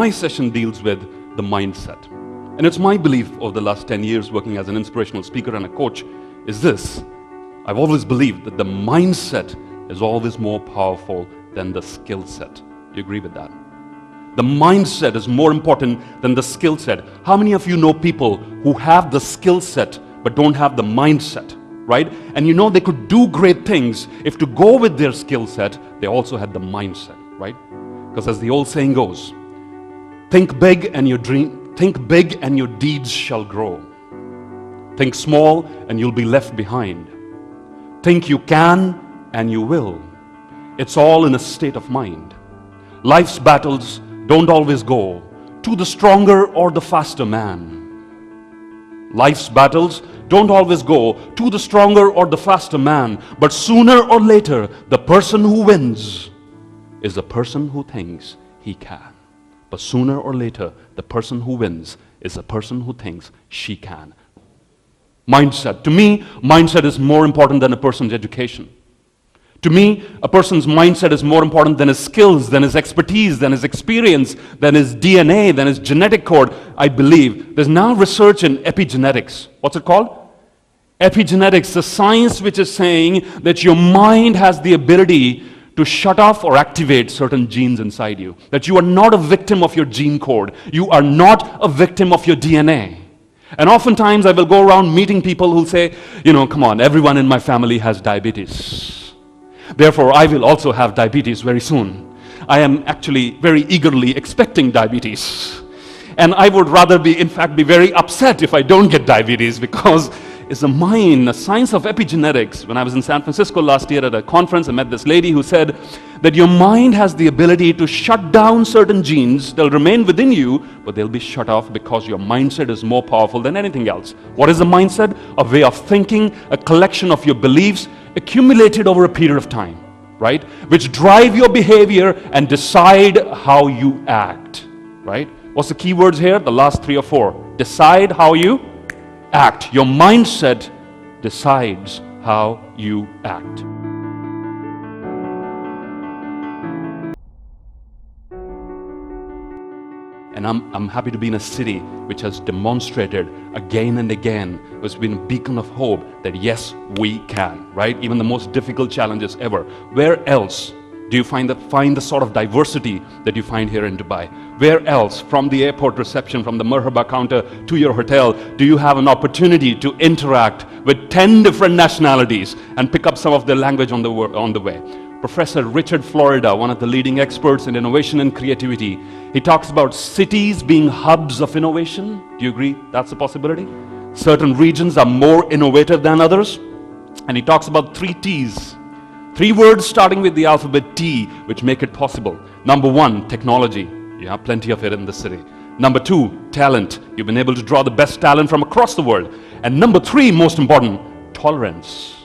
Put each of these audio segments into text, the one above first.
my session deals with the mindset. And it's my belief over the last 10 years working as an inspirational speaker and a coach is this. I've always believed that the mindset is always more powerful than the skill set. Do you agree with that? The mindset is more important than the skill set. How many of you know people who have the skill set but don't have the mindset, right? And you know they could do great things if to go with their skill set, they also had the mindset, right? Because as the old saying goes, think big and your deeds shall grow. Think small and you'll be left behind. Think you can and you will. It's all in a state of mind. Life's battles don't always go to the stronger or the faster man. Life's battles don't always go to the stronger or the faster man, but sooner or later, the person who wins is the person who thinks he can. But sooner or later, the person who wins is the person who thinks she can. Mindset. To me, mindset is more important than a person's education. To me, a person's mindset is more important than his skills, than his expertise, than his experience, than his DNA, than his genetic code. I believe there's now research in epigenetics. What's it called? Epigenetics, the science which is saying that your mind has the ability to shut off or activate certain genes inside you. That you are not a victim of your gene code. You are not a victim of your DNA. And oftentimes I will go around meeting people who say, come on, everyone in my family has diabetes. Therefore, I will also have diabetes very soon. I am actually very eagerly expecting diabetes. And I would rather be very upset if I don't get diabetes, because it's the mind, the science of epigenetics. When I was in San Francisco last year at a conference, I met this lady who said that your mind has the ability to shut down certain genes. They'll remain within you, but they'll be shut off because your mindset is more powerful than anything else. What is a mindset? A way of thinking, a collection of your beliefs accumulated over a period of time, right? Which drive your behavior and decide how you act, right? What's the key words here? The last 3 or 4. Decide how you act. Your mindset decides how you act. And I'm happy to be in a city which has demonstrated again and again, it's been a beacon of hope that yes, we can, right? Even the most difficult challenges ever. Where else do you find the sort of diversity that you find here in Dubai? Where else, from the airport reception, from the Marhaba counter to your hotel, do you have an opportunity to interact with 10 different nationalities and pick up some of their language on the way? Professor Richard Florida, one of the leading experts in innovation and creativity, he talks about cities being hubs of innovation. Do you agree that's a possibility? Certain regions are more innovative than others. And he talks about 3 T's. 3 words starting with the alphabet T, which make it possible. Number 1, technology. You have plenty of it in the city. Number 2, talent. You've been able to draw the best talent from across the world. And number 3, most important, tolerance.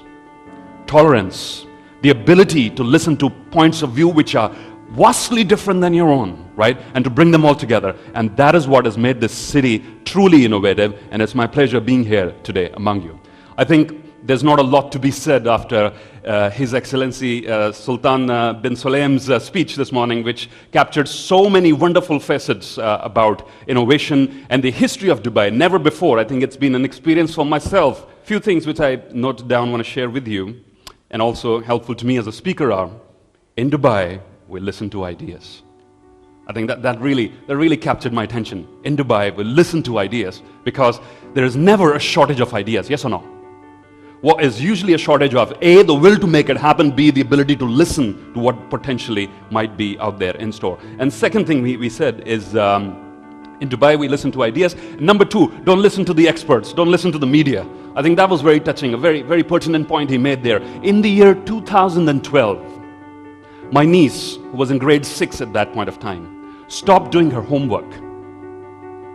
Tolerance. The ability to listen to points of view which are vastly different than your own, right? And to bring them all together. And that is what has made this city truly innovative. And it's my pleasure being here today among you. I think there's not a lot to be said after His Excellency Sultan bin Sulaim's speech this morning, which captured so many wonderful facets about innovation and the history of Dubai. Never before, I think it's been an experience for myself. Few things which I noted down, want to share with you, and also helpful to me as a speaker are, in Dubai, we listen to ideas. I think that really captured my attention. In Dubai, we listen to ideas because there is never a shortage of ideas, yes or no? What is usually a shortage of, A, the will to make it happen, B, the ability to listen to what potentially might be out there in store. And second thing we said is, in Dubai, we listen to ideas. Number 2, don't listen to the experts, don't listen to the media. I think that was very touching, a very, very pertinent point he made there. In the year 2012, my niece, who was in grade 6 at that point of time, stopped doing her homework.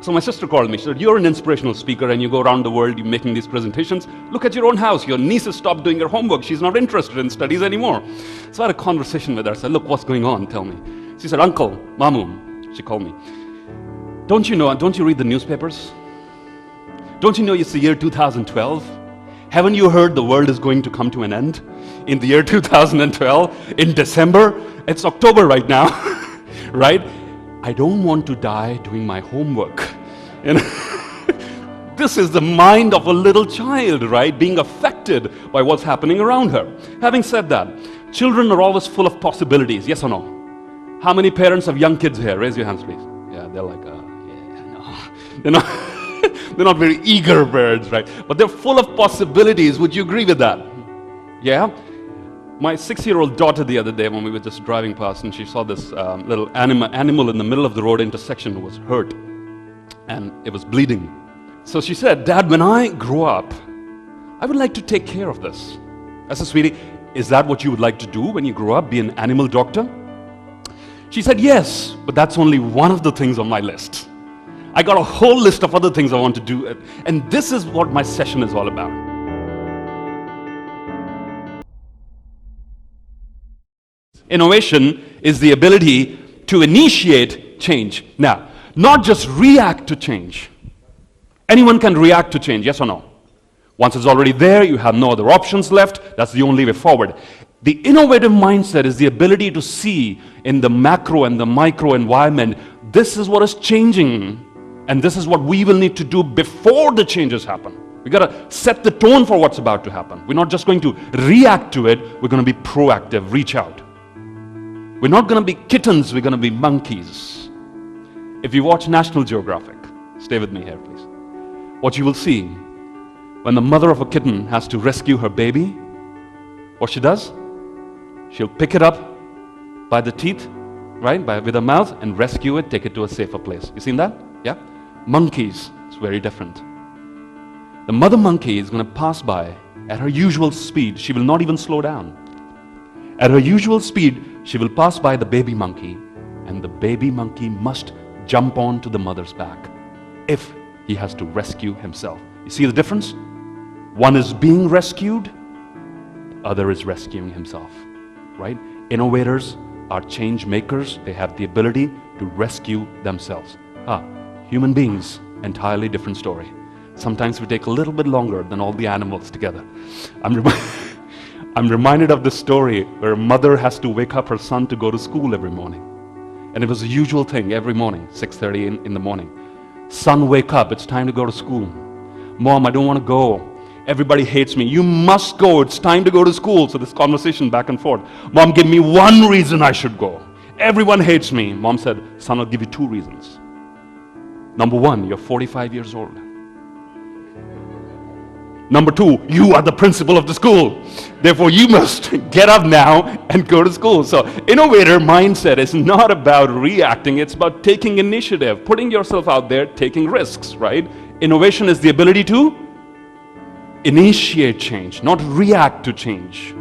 So my sister called me. She said, you're an inspirational speaker and you go around the world, you're making these presentations. Look at your own house. Your niece has stopped doing her homework. She's not interested in studies anymore. So I had a conversation with her. I said, look, what's going on? Tell me. She said, Uncle, Mamu, she called me. Don't you read the newspapers? Don't you know it's the year 2012? Haven't you heard the world is going to come to an end in the year 2012? In December? It's October right now, right? I don't want to die doing my homework. You know? This is the mind of a little child, right? Being affected by what's happening around her. Having said that, children are always full of possibilities, yes or no? How many parents have young kids here? Raise your hands, please. Yeah, they're like, yeah, no. They're not very eager birds, right? But they're full of possibilities. Would you agree with that? Yeah? My 6-year-old daughter the other day, when we were just driving past, and she saw this little animal in the middle of the road intersection who was hurt, and it was bleeding. So she said, Dad, when I grow up, I would like to take care of this. I said, sweetie, is that what you would like to do when you grow up, be an animal doctor? She said, yes, but that's only one of the things on my list. I got a whole list of other things I want to do, and this is what my session is all about. Innovation is the ability to initiate change. Now, not just react to change. Anyone can react to change, yes or no? Once it's already there, you have no other options left. That's the only way forward. The innovative mindset is the ability to see in the macro and the micro environment, this is what is changing, and this is what we will need to do before the changes happen. We got to set the tone for what's about to happen. We're not just going to react to it, we're going to be proactive, reach out. We're not going to be kittens, we're going to be monkeys. If you watch National Geographic, stay with me here please. What you will see, when the mother of a kitten has to rescue her baby, what she does? She'll pick it up by the teeth, right, with her mouth, and rescue it, take it to a safer place. You seen that? Yeah? Monkeys, it's very different. The mother monkey is going to pass by at her usual speed. She will not even slow down. At her usual speed, she will pass by the baby monkey, and the baby monkey must jump on to the mother's back if he has to rescue himself. You see the difference? One is being rescued, the other is rescuing himself, right? Innovators are change makers. They have the ability to rescue themselves. Human beings, entirely different story. Sometimes we take a little bit longer than all the animals together. I'm reminded of this story where a mother has to wake up her son to go to school every morning. And it was a usual thing every morning, 6:30 in the morning. Son, wake up, it's time to go to school. Mom, I don't want to go. Everybody hates me. You must go, it's time to go to school. So this conversation back and forth. Mom, give me one reason I should go. Everyone hates me. Mom said, son, I'll give you 2 reasons. Number 1, you're 45 years old. Number 2, you are the principal of the school. Therefore, you must get up now and go to school. So, innovator mindset is not about reacting. It's about taking initiative, putting yourself out there, taking risks, right? Innovation is the ability to initiate change, not react to change.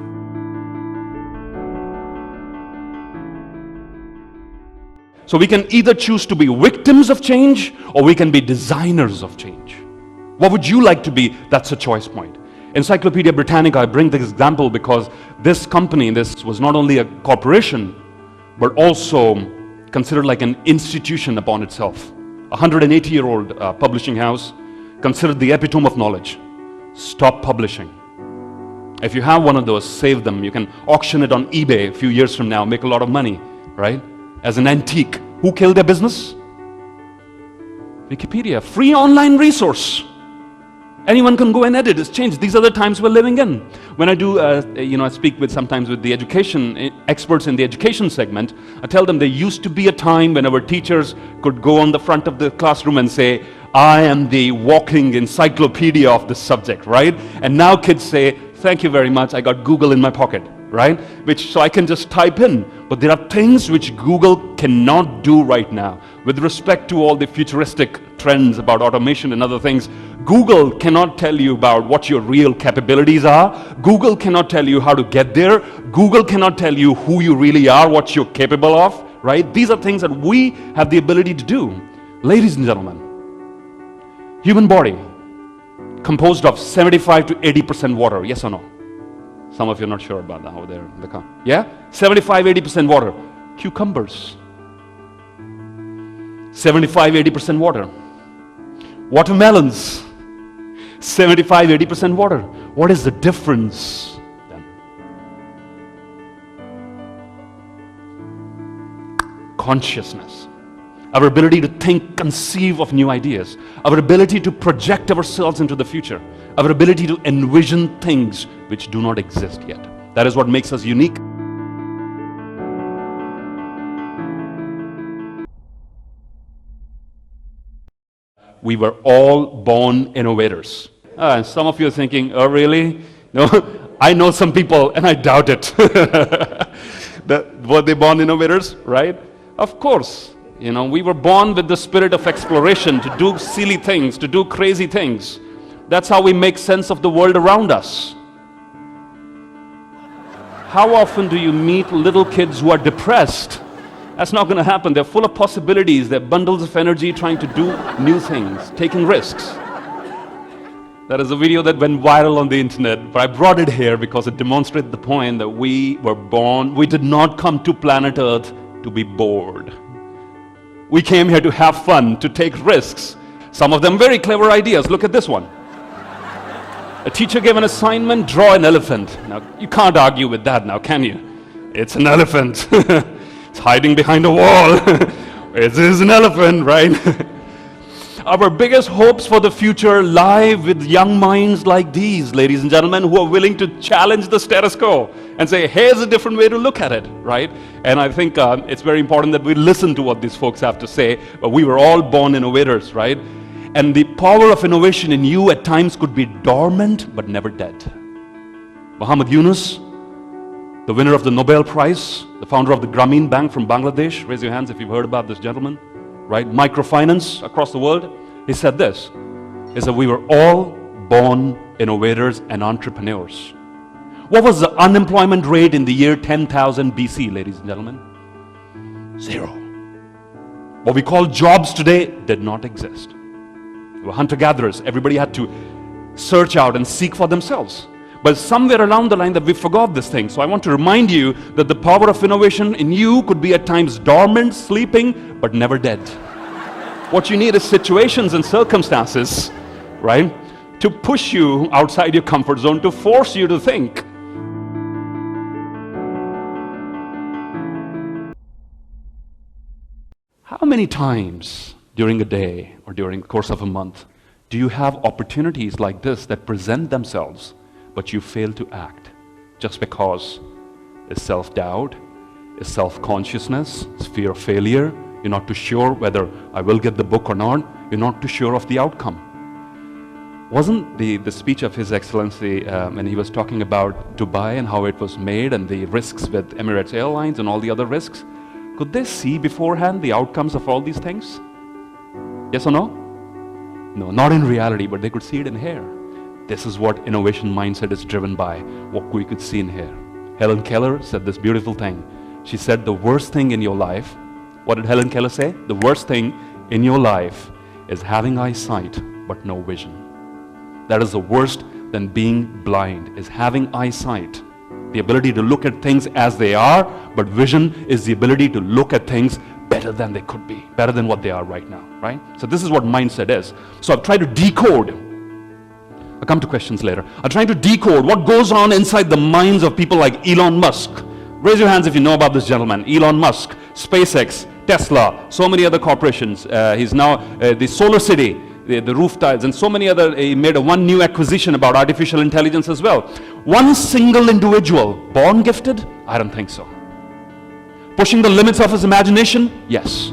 So, we can either choose to be victims of change or we can be designers of change. What would you like to be? That's a choice point. Encyclopedia Britannica, I bring this example because this company, this was not only a corporation, but also considered like an institution upon itself. A 180-year-old publishing house, considered the epitome of knowledge. Stop publishing. If you have one of those, save them. You can auction it on eBay a few years from now, make a lot of money, right? As an antique. Who killed their business? Wikipedia, free online resource. Anyone can go and edit, it's changed. These are the times we're living in. When I do, I speak sometimes with the education experts in the education segment, I tell them there used to be a time when our teachers could go on the front of the classroom and say, I am the walking encyclopedia of this subject, right? And now kids say, thank you very much, I got Google in my pocket, right? So I can just type in. But there are things which Google cannot do right now. With respect to all the futuristic trends about automation and other things, Google cannot tell you about what your real capabilities are. Google cannot tell you how to get there. Google cannot tell you who you really are, what you're capable of, right? These are things that we have the ability to do. Ladies and gentlemen, human body composed of 75 to 80% water, yes or no? Some of you are not sure about that over there in the car. Yeah? 75, 80% water. Cucumbers. 75, 80% water. Watermelons. 75, 80% water. What is the difference then? Consciousness. our ability to think, conceive of new ideas, our ability to project ourselves into the future, our ability to envision things which do not exist yet. That is what makes us unique. We were all born innovators. And some of you are thinking, oh really? No, I know some people and I doubt it. Were they born innovators, right? Of course. You know, we were born with the spirit of exploration, to do silly things, to do crazy things. That's how we make sense of the world around us. How often do you meet little kids who are depressed? That's not going to happen. They're full of possibilities. They're bundles of energy trying to do new things, taking risks. That is a video that went viral on the internet, but I brought it here because it demonstrated the point that we were born, we did not come to planet Earth to be bored. We came here to have fun, to take risks. Some of them very clever ideas. Look at this one. A teacher gave an assignment, draw an elephant. Now, you can't argue with that now, can you? It's an elephant. It's hiding behind a wall. It is an elephant, right? Our biggest hopes for the future lie with young minds like these, ladies and gentlemen, who are willing to challenge the status quo and say, here's a different way to look at it, right? And I think it's very important that we listen to what these folks have to say. But we were all born innovators, right? And the power of innovation in you at times could be dormant, but never dead. Muhammad Yunus, the winner of the Nobel Prize, the founder of the Grameen Bank from Bangladesh. Raise your hands if you've heard about this gentleman, right? Microfinance across the world. He said this, he said, we were all born innovators and entrepreneurs. What was the unemployment rate in the year 10,000 BC, ladies and gentlemen? 0. What we call jobs today did not exist. They were hunter-gatherers. Everybody had to search out and seek for themselves. But somewhere along the line that we forgot this thing. So I want to remind you that the power of innovation in you could be at times dormant, sleeping, but never dead. What you need is situations and circumstances, right, to push you outside your comfort zone, to force you to think. How many times during a day or during the course of a month do you have opportunities like this that present themselves, but you fail to act just because it's self-doubt, it's self-consciousness, it's fear of failure? You're not too sure whether I will get the book or not. You're not too sure of the outcome. Wasn't the speech of His Excellency when he was talking about Dubai and how it was made and the risks with Emirates Airlines and all the other risks? Could they see beforehand the outcomes of all these things? Yes or no? No, not in reality, but they could see it in here. This is what innovation mindset is driven by, what we could see in here. Helen Keller said this beautiful thing. She said the worst thing in your life, what did Helen Keller say? The worst thing in your life is having eyesight but no vision. That is the worst than being blind, is having eyesight. The ability to look at things as they are, but vision is the ability to look at things better than they could be, better than what they are right now, right? So this is what mindset is. So I've tried to decode. I'll come to questions later. I'm trying to decode what goes on inside the minds of people like Elon Musk. Raise your hands if you know about this gentleman. Elon Musk, SpaceX, Tesla, so many other corporations. He's now the Solar City, the roof tiles, and so many other. He made one new acquisition about artificial intelligence as well. One single individual, born gifted? I don't think so. Pushing the limits of his imagination? Yes.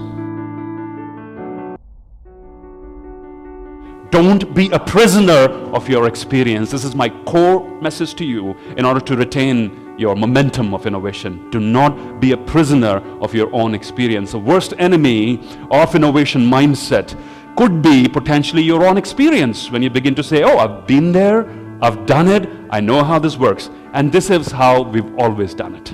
Don't be a prisoner of your experience. This is my core message to you in order to retain your momentum of innovation. Do not be a prisoner of your own experience. The worst enemy of innovation mindset could be potentially your own experience. When you begin to say, oh, I've been there, I've done it, I know how this works, and this is how we've always done it.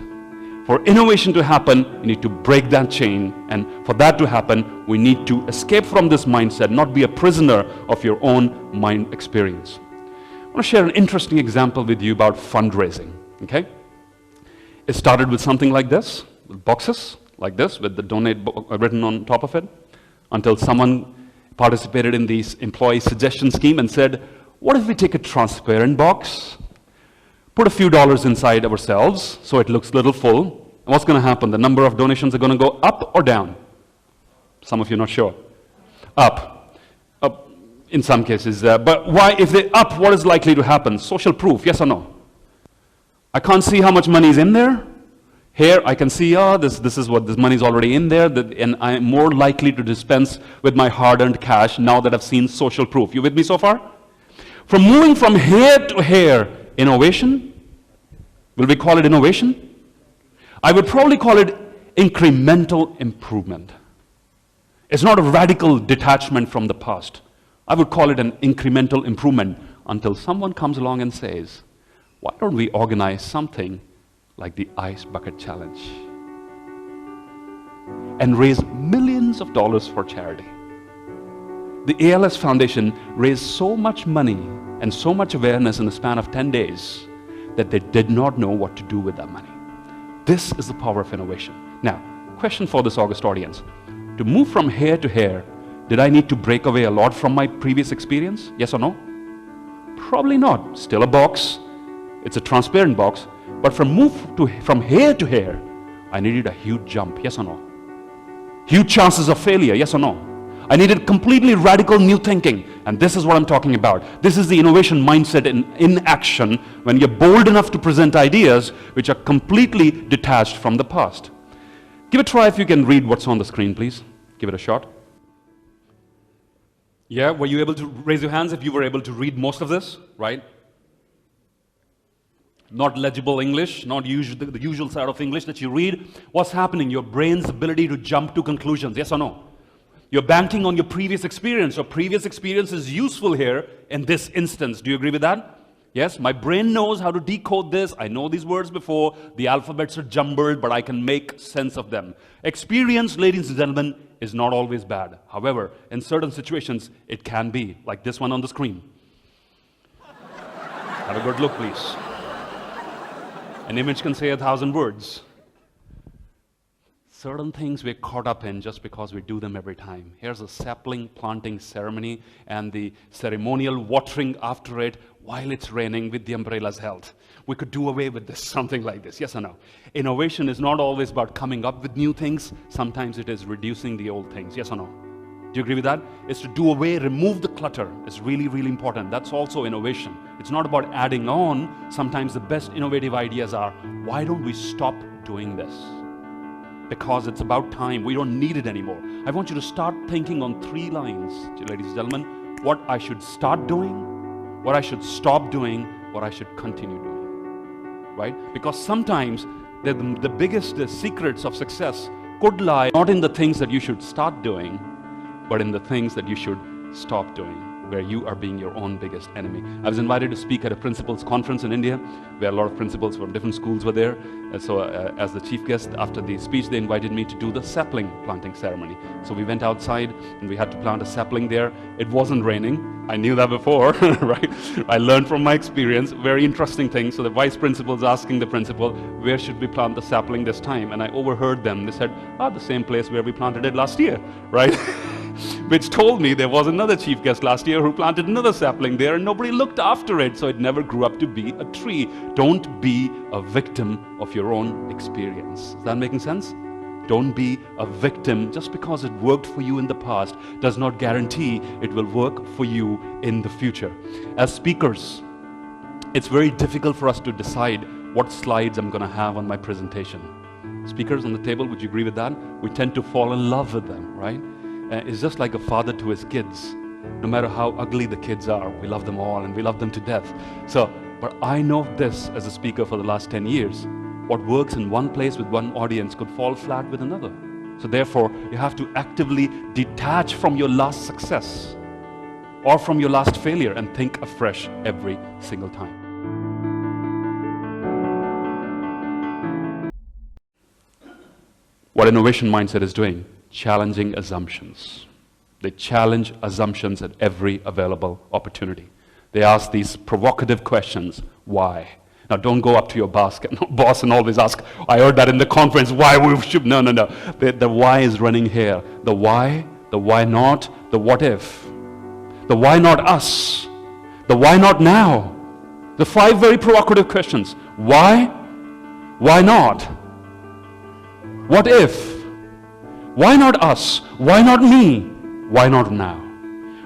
For innovation to happen, you need to break that chain, and for that to happen, we need to escape from this mindset, not be a prisoner of your own mind experience. I want to share an interesting example with you about fundraising, okay? It started with something like this, with boxes like this, with the donate written on top of it, until someone participated in the employee suggestion scheme and said, what if we take a transparent box, put a few dollars inside ourselves so it looks a little full, and what's going to happen? The number of donations are going to go up or down? Some of you not sure. Up. Up in some cases. But why, if they up, what is likely to happen? Social proof, yes or no? I can't see how much money is in there. Here I can see, this is what this money is already in there, and I'm more likely to dispense with my hard-earned cash now that I've seen social proof. You with me so far? From moving from here to here, innovation. Will we call it innovation? I would probably call it incremental improvement. It's not a radical detachment from the past. I would call it an incremental improvement until someone comes along and says, why don't we organize something like the Ice Bucket Challenge and raise millions of dollars for charity? The ALS Foundation raised so much money and so much awareness in the span of 10 days that they did not know what to do with that money. This is the power of innovation. Now, question for this August audience. To move from here to here, did I need to break away a lot from my previous experience? Yes or no? Probably not. Still a box. It's a transparent box. But from here to here, I needed a huge jump. Yes or no? Huge chances of failure. Yes or no? I needed completely radical new thinking. And this is what I'm talking about. This is the innovation mindset in action when you're bold enough to present ideas which are completely detached from the past. Give it a try if you can read what's on the screen, please. Give it a shot. Yeah, were you able to raise your hands if you were able to read most of this, right? Not legible English, not the usual side of English that you read. What's happening? Your brain's ability to jump to conclusions, yes or no? You're banking on your previous experience. Your previous experience is useful here in this instance. Do you agree with that? Yes, my brain knows how to decode this. I know these words before. The alphabets are jumbled, but I can make sense of them. Experience, ladies and gentlemen, is not always bad. However, in certain situations, it can be, like this one on the screen. Have a good look, please. An image can say 1,000 words. Certain things we're caught up in just because we do them every time. Here's a sapling planting ceremony and the ceremonial watering after it while it's raining with the umbrellas held. We could do away with this, something like this, yes or no? Innovation is not always about coming up with new things. Sometimes it is reducing the old things, yes or no? Do you agree with that? It's to do away, remove the clutter. It's really, really important. That's also innovation. It's not about adding on. Sometimes the best innovative ideas are, why don't we stop doing this? Because it's about time. We don't need it anymore. I want you to start thinking on 3 lines, ladies and gentlemen. What I should start doing, what I should stop doing, what I should continue doing. Right? Because sometimes the biggest secrets of success could lie not in the things that you should start doing, but in the things that you should stop doing, where you are being your own biggest enemy. I was invited to speak at a principals conference in India, where a lot of principals from different schools were there. And so as the chief guest, after the speech, they invited me to do the sapling planting ceremony. So we went outside and we had to plant a sapling there. It wasn't raining. I knew that before, right? I learned from my experience, very interesting thing. So the vice principal is asking the principal, where should we plant the sapling this time? And I overheard them. They said, the same place where we planted it last year, right? Which told me there was another chief guest last year who planted another sapling there and nobody looked after it, so it never grew up to be a tree. Don't be a victim of your own experience. Is that making sense? Don't be a victim. Just because it worked for you in the past does not guarantee it will work for you in the future. As speakers, it's very difficult for us to decide what slides I'm going to have on my presentation. Speakers on the table, would you agree with that? We tend to fall in love with them, right? It's just like a father to his kids. No matter how ugly the kids are, we love them all and we love them to death. But I know this as a speaker for the last 10 years. What works in one place with one audience could fall flat with another. So therefore, you have to actively detach from your last success or from your last failure and think afresh every single time. What innovation mindset is doing? Challenging assumptions. They challenge assumptions at every available opportunity. They ask these provocative questions. Why? Now don't go up to your boss and always ask, I heard that in the conference, why we should, no. The why is running here. The why not, the what if. The why not us? The why not now? The 5 very provocative questions. Why? Why not? What if? Why not us? Why not me? Why not now?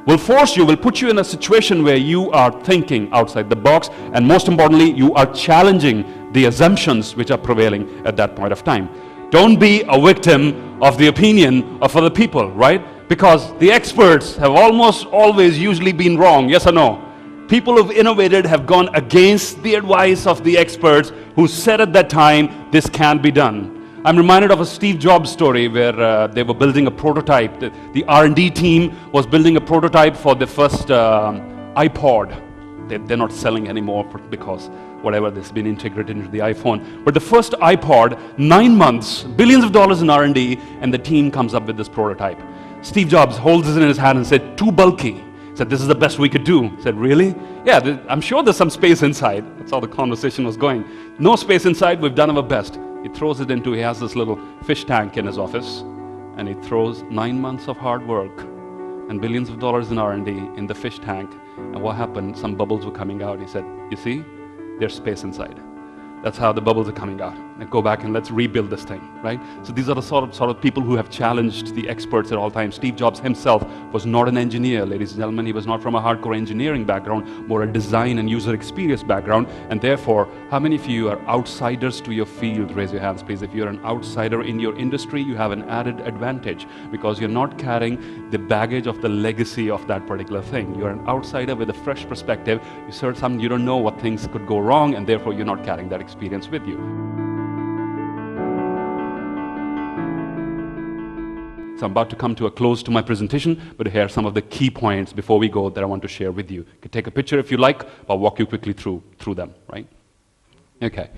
Will force you, will put you in a situation where you are thinking outside the box, and most importantly, you are challenging the assumptions which are prevailing at that point of time. Don't be a victim of the opinion of other people, right? Because the experts have almost always usually been wrong, yes or no? People who've innovated have gone against the advice of the experts who said at that time, this can't be done. I'm reminded of a Steve Jobs story where they were building a prototype. The R&D team was building a prototype for the first iPod. They're not selling anymore because whatever, this has been integrated into the iPhone. But the first iPod, 9 months, billions of dollars in R&D, and the team comes up with this prototype. Steve Jobs holds it in his hand and said, too bulky. Said, this is the best we could do. Said, really? Yeah, I'm sure there's some space inside. That's how the conversation was going. No space inside, we've done our best. He throws it into, he has this little fish tank in his office, and he throws 9 months of hard work and billions of dollars in R&D in the fish tank. And what happened? Some bubbles were coming out. He said, you see, there's space inside. That's how the bubbles are coming out. Now go back and let's rebuild this thing, right? So these are the sort of people who have challenged the experts at all times. Steve Jobs himself was not an engineer, ladies and gentlemen. He was not from a hardcore engineering background, more a design and user experience background. And therefore, how many of you are outsiders to your field? Raise your hands, please. If you're an outsider in your industry, you have an added advantage because you're not carrying the baggage of the legacy of that particular thing. You're an outsider with a fresh perspective. You don't know what things could go wrong, and therefore you're not carrying that experience with you. So I'm about to come to a close to my presentation, but here are some of the key points before we go that I want to share with you. You can take a picture if you like, I'll walk you quickly through them, right? Okay.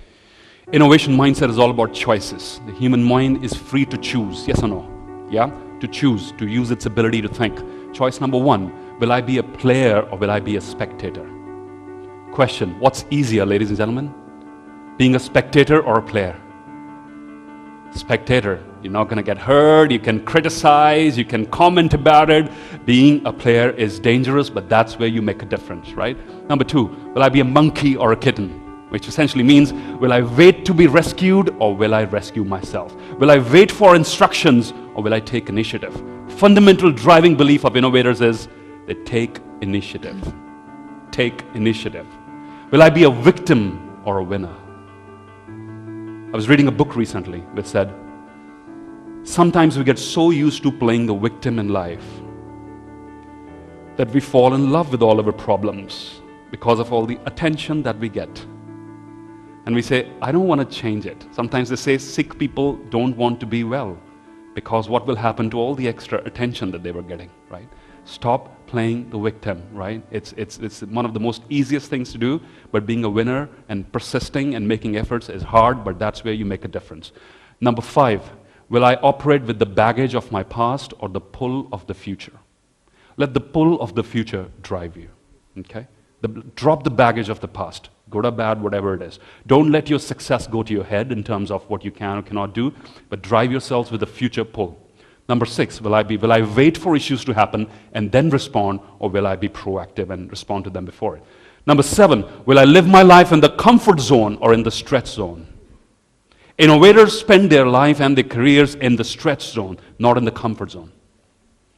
Innovation mindset is all about choices. The human mind is free to choose, yes or no? Yeah? To choose, to use its ability to think. Choice number one, will I be a player or will I be a spectator? Question, what's easier, ladies and gentlemen? Being a spectator or a player? Spectator, you're not going to get hurt, you can criticize, you can comment about it. Being a player is dangerous, but that's where you make a difference, right? Number two, will I be a monkey or a kitten? Which essentially means, will I wait to be rescued or will I rescue myself? Will I wait for instructions or will I take initiative? Fundamental driving belief of innovators is they take initiative. Take initiative. Will I be a victim or a winner? I was reading a book recently which said, sometimes we get so used to playing the victim in life that we fall in love with all of our problems because of all the attention that we get. And we say, I don't want to change it. Sometimes they say sick people don't want to be well because what will happen to all the extra attention that they were getting, right? Stop playing the victim, right? It's one of the most easiest things to do, but being a winner and persisting and making efforts is hard, but that's where you make a difference. Number five, will I operate with the baggage of my past or the pull of the future? Let the pull of the future drive you, okay? Drop the baggage of the past, good or bad, whatever it is. Don't let your success go to your head in terms of what you can or cannot do, but drive yourselves with the future pull. Number six, will I wait for issues to happen and then respond, or will I be proactive and respond to them before it? Number seven, will I live my life in the comfort zone or in the stretch zone? Innovators spend their life and their careers in the stretch zone, not in the comfort zone.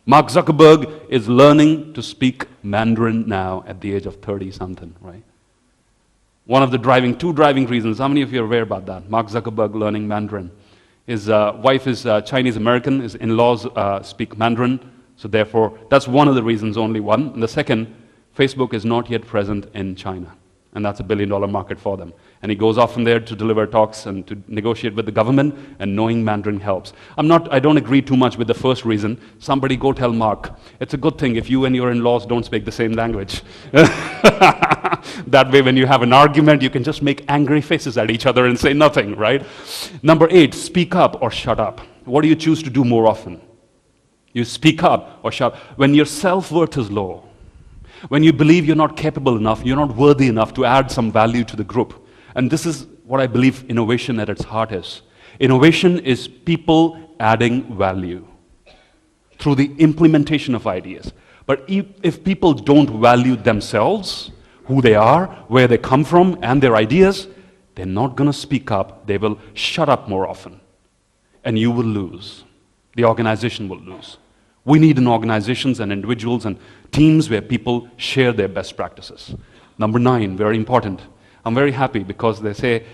Mark Zuckerberg is learning to speak Mandarin now at the age of 30-something, right? One of the two driving reasons, how many of you are aware about that? Mark Zuckerberg learning Mandarin. His wife is Chinese American, his in-laws speak Mandarin, so therefore that's one of the reasons, only one. And the second, Facebook is not yet present in China, and that's $1 billion market for them. And he goes off from there to deliver talks and to negotiate with the government, and knowing Mandarin helps. I don't agree too much with the first reason. Somebody go tell Mark, it's a good thing if you and your in-laws don't speak the same language. That way when you have an argument, you can just make angry faces at each other and say nothing, right? Number 8, speak up or shut up. What do you choose to do more often? You speak up or shut up. When your self-worth is low, when you believe you're not capable enough, you're not worthy enough to add some value to the group. And this is what I believe innovation at its heart is. Innovation is people adding value through the implementation of ideas. But if people don't value themselves, who they are, where they come from, and their ideas, they're not going to speak up. They will shut up more often. And you will lose. the organization will lose. We need in organizations and individuals and teams where people share their best practices. Number 9, very important. I'm very happy because they say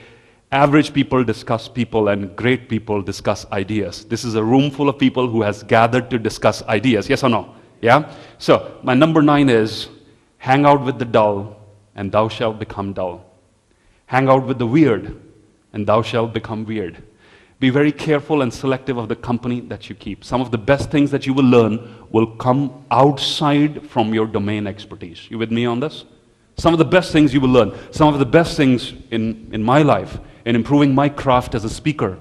average people discuss people and great people discuss ideas. This is a room full of people who has gathered to discuss ideas. Yes or no? Yeah? So my number 9 is hang out with the dull and thou shalt become dull. Hang out with the weird and thou shalt become weird. Be very careful and selective of the company that you keep. Some of the best things that you will learn will come outside from your domain expertise. You with me on this? Some of the best things you will learn, some of the best things in my life, in improving my craft as a speaker,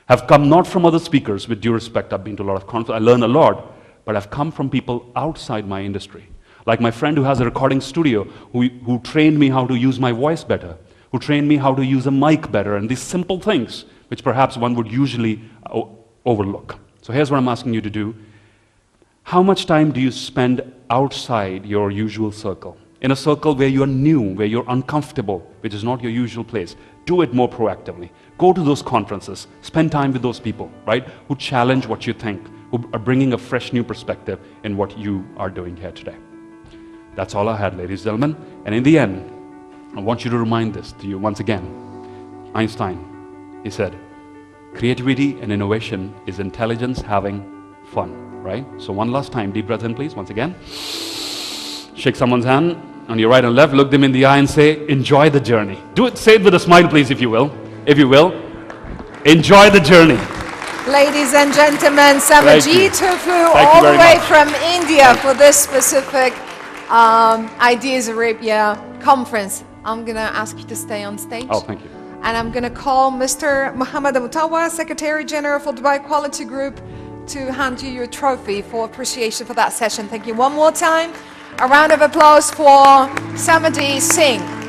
have come not from other speakers. With due respect, I've been to a lot of conferences, I learn a lot, but have come from people outside my industry. Like my friend who has a recording studio, who trained me how to use my voice better, who trained me how to use a mic better, and these simple things which perhaps one would usually overlook. So here's what I'm asking you to do. How much time do you spend outside your usual circle? In a circle where you're new, where you're uncomfortable, which is not your usual place. Do it more proactively. Go to those conferences. Spend time with those people, right? Who challenge what you think, who are bringing a fresh new perspective in what you are doing here today. That's all I had, ladies and gentlemen. And in the end, I want you to remind this to you once again. Einstein, he said, creativity and innovation is intelligence having fun, right? So one last time, deep breath in please, once again. Shake someone's hand on your right and left, look them in the eye and say, enjoy the journey. Do it, say it with a smile please, if you will. If you will. Enjoy the journey. Ladies and gentlemen, Simerjeet Singh all the way from India for this specific Ideas Arabia conference. I'm going to ask you to stay on stage. Oh, thank you. And I'm going to call Mr. Muhammad Mutawa, Secretary General for Dubai Quality Group, to hand you your trophy for appreciation for that session. Thank you one more time. A round of applause for Simerjeet Singh.